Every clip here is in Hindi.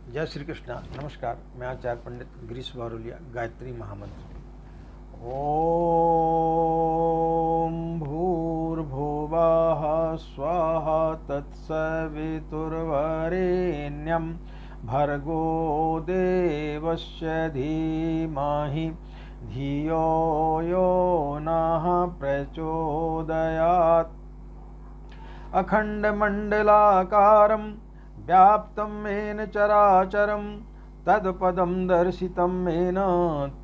जय श्री कृष्णा। नमस्कार, मैं आचार्य पंडित गिरीश बारोलिया। गायत्री महामंत्र। ओम भूर्भुवः स्वाहा तत्सवितुर्वरेण्यं भर्गो देवस्य धीमहि धियो यो नः प्रचोदयात्। अखण्डमण्डलाकारं व्याप्तं येन चराचरं तत्पदं दर्शितं येन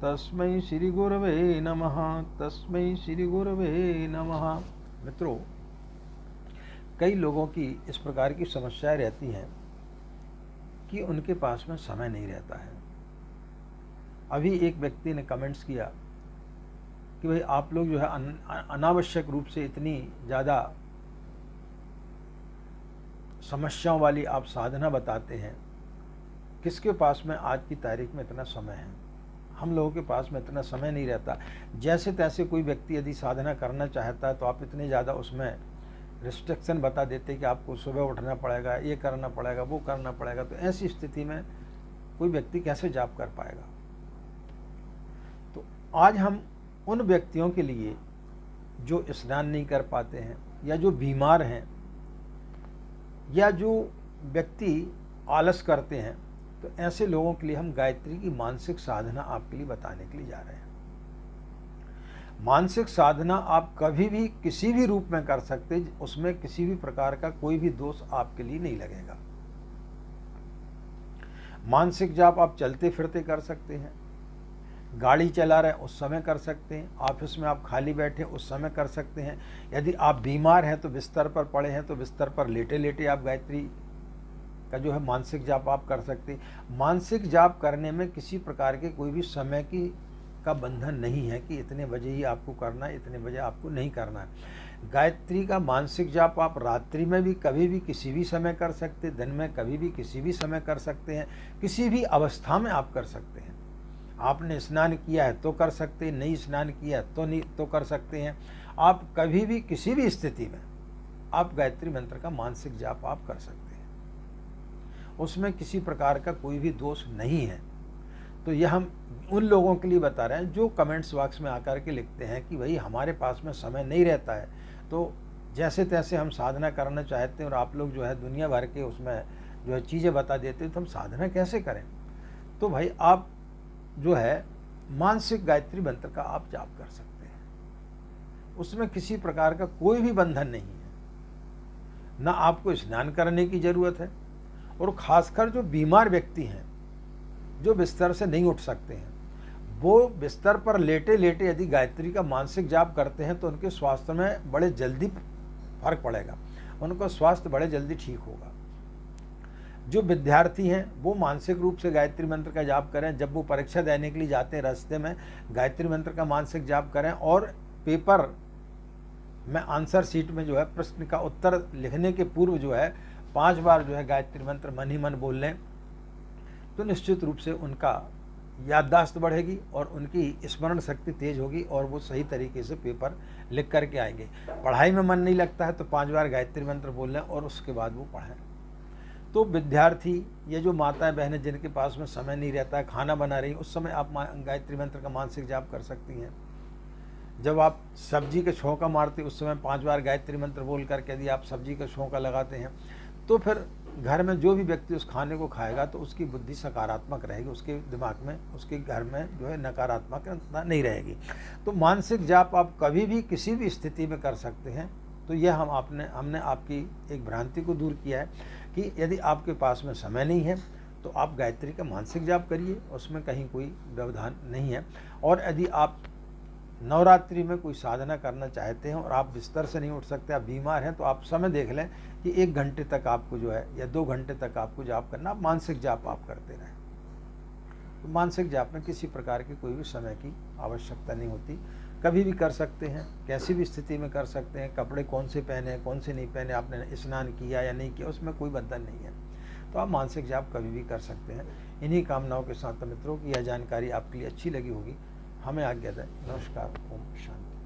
तस्मै श्री गुरवे नमः। तस्मै श्री गुरवे नमः। मित्रों, कई लोगों की इस प्रकार की समस्याएं रहती हैं कि उनके पास में समय नहीं रहता है। अभी एक व्यक्ति ने कमेंट्स किया कि भाई आप लोग जो है अनावश्यक रूप से इतनी ज़्यादा समस्याओं वाली आप साधना बताते हैं। किसके पास में आज की तारीख में इतना समय है? हम लोगों के पास में इतना समय नहीं रहता। जैसे तैसे कोई व्यक्ति यदि साधना करना चाहता है तो आप इतने ज़्यादा उसमें रिस्ट्रिक्शन बता देते कि आपको सुबह उठना पड़ेगा, ये करना पड़ेगा, वो करना पड़ेगा। तो ऐसी स्थिति में कोई व्यक्ति कैसे जाप कर पाएगा? तो आज हम उन व्यक्तियों के लिए जो स्नान नहीं कर पाते हैं, या जो बीमार हैं, या जो व्यक्ति आलस करते हैं, तो ऐसे लोगों के लिए हम गायत्री की मानसिक साधना आपके लिए बताने के लिए जा रहे हैं। मानसिक साधना आप कभी भी किसी भी रूप में कर सकते, उसमें किसी भी प्रकार का कोई भी दोष आपके लिए नहीं लगेगा। मानसिक जाप आप चलते फिरते कर सकते हैं, गाड़ी चला रहे उस समय कर सकते हैं, ऑफिस में आप खाली बैठे उस समय कर सकते हैं। यदि आप बीमार हैं तो बिस्तर पर पड़े हैं तो बिस्तर पर लेटे लेटे आप गायत्री का जो है मानसिक जाप आप कर सकते हैं। मानसिक जाप करने में किसी प्रकार के कोई भी समय की का बंधन नहीं है कि इतने बजे ही आपको करना है, इतने बजे आपको नहीं करना है। गायत्री का मानसिक जाप आप रात्रि में भी कभी भी किसी भी समय कर सकते, दिन में कभी भी किसी भी समय कर सकते हैं, किसी भी अवस्था में आप कर सकते हैं। आपने स्नान किया है तो कर सकते हैं, नहीं स्नान किया है तो नहीं तो कर सकते हैं। आप कभी भी किसी भी स्थिति में आप गायत्री मंत्र का मानसिक जाप आप कर सकते हैं। उसमें किसी प्रकार का कोई भी दोष नहीं है। तो यह हम उन लोगों के लिए बता रहे हैं जो कमेंट्स बॉक्स में आकर के लिखते हैं कि भाई हमारे पास में समय नहीं रहता है, तो जैसे तैसे हम साधना करना चाहते हैं और आप लोग जो है दुनिया भर के उसमें जो है चीज़ें बता देते हैं, तो हम साधना कैसे करें? तो भाई आप जो है मानसिक गायत्री मंत्र का आप जाप कर सकते हैं। उसमें किसी प्रकार का कोई भी बंधन नहीं है, ना आपको स्नान करने की जरूरत है। और खासकर जो बीमार व्यक्ति हैं, जो बिस्तर से नहीं उठ सकते हैं, वो बिस्तर पर लेटे लेटे यदि गायत्री का मानसिक जाप करते हैं तो उनके स्वास्थ्य में बड़े जल्दी फर्क पड़ेगा, उनका स्वास्थ्य बड़े जल्दी ठीक होगा। जो विद्यार्थी हैं वो मानसिक रूप से गायत्री मंत्र का जाप करें। जब वो परीक्षा देने के लिए जाते हैं रास्ते में गायत्री मंत्र का मानसिक जाप करें, और पेपर में आंसर शीट में जो है प्रश्न का उत्तर लिखने के पूर्व जो है 5 बार जो है गायत्री मंत्र मन ही मन बोल लें, तो निश्चित रूप से उनका याददाश्त बढ़ेगी और उनकी स्मरण शक्ति तेज होगी और वो सही तरीके से पेपर लिख करके आएंगे। पढ़ाई में मन नहीं लगता है तो 5 बार गायत्री मंत्र बोल लें और उसके बाद वो पढ़ें। तो विद्यार्थी, ये जो माताएं बहनें जिनके पास में समय नहीं रहता है, खाना बना रही, उस समय आप गायत्री मंत्र का मानसिक जाप कर सकती हैं। जब आप सब्जी का छौंका मारते उस समय 5 बार गायत्री मंत्र बोल करके यदि आप सब्जी का छौंका लगाते हैं तो फिर घर में जो भी व्यक्ति उस खाने को खाएगा तो उसकी बुद्धि सकारात्मक रहेगी, उसके दिमाग में, उसके घर में जो है नकारात्मकता नहीं रहेगी। तो मानसिक जाप आप कभी भी किसी भी स्थिति में कर सकते हैं। तो यह हमने आपकी एक भ्रांति को दूर किया है कि यदि आपके पास में समय नहीं है तो आप गायत्री का मानसिक जाप करिए, उसमें कहीं कोई व्यवधान नहीं है। और यदि आप नवरात्रि में कोई साधना करना चाहते हैं और आप बिस्तर से नहीं उठ सकते, आप बीमार हैं, तो आप समय देख लें कि 1 घंटे तक आपको जो है या 2 घंटे तक आपको जाप करना, आप मानसिक जाप आप करते रहें। तो मानसिक जाप में किसी प्रकार की कोई भी समय की आवश्यकता नहीं होती, कभी भी कर सकते हैं, कैसी भी स्थिति में कर सकते हैं। कपड़े कौन से पहने हैं, कौन से नहीं पहने, आपने स्नान किया या नहीं किया, उसमें कोई बंधन नहीं है। तो आप मानसिक जाप कभी भी कर सकते हैं। इन्हीं कामनाओं के साथ मित्रों की यह जानकारी आपके लिए अच्छी लगी होगी। हमें आज्ञा दें। नमस्कार। ओम शांति।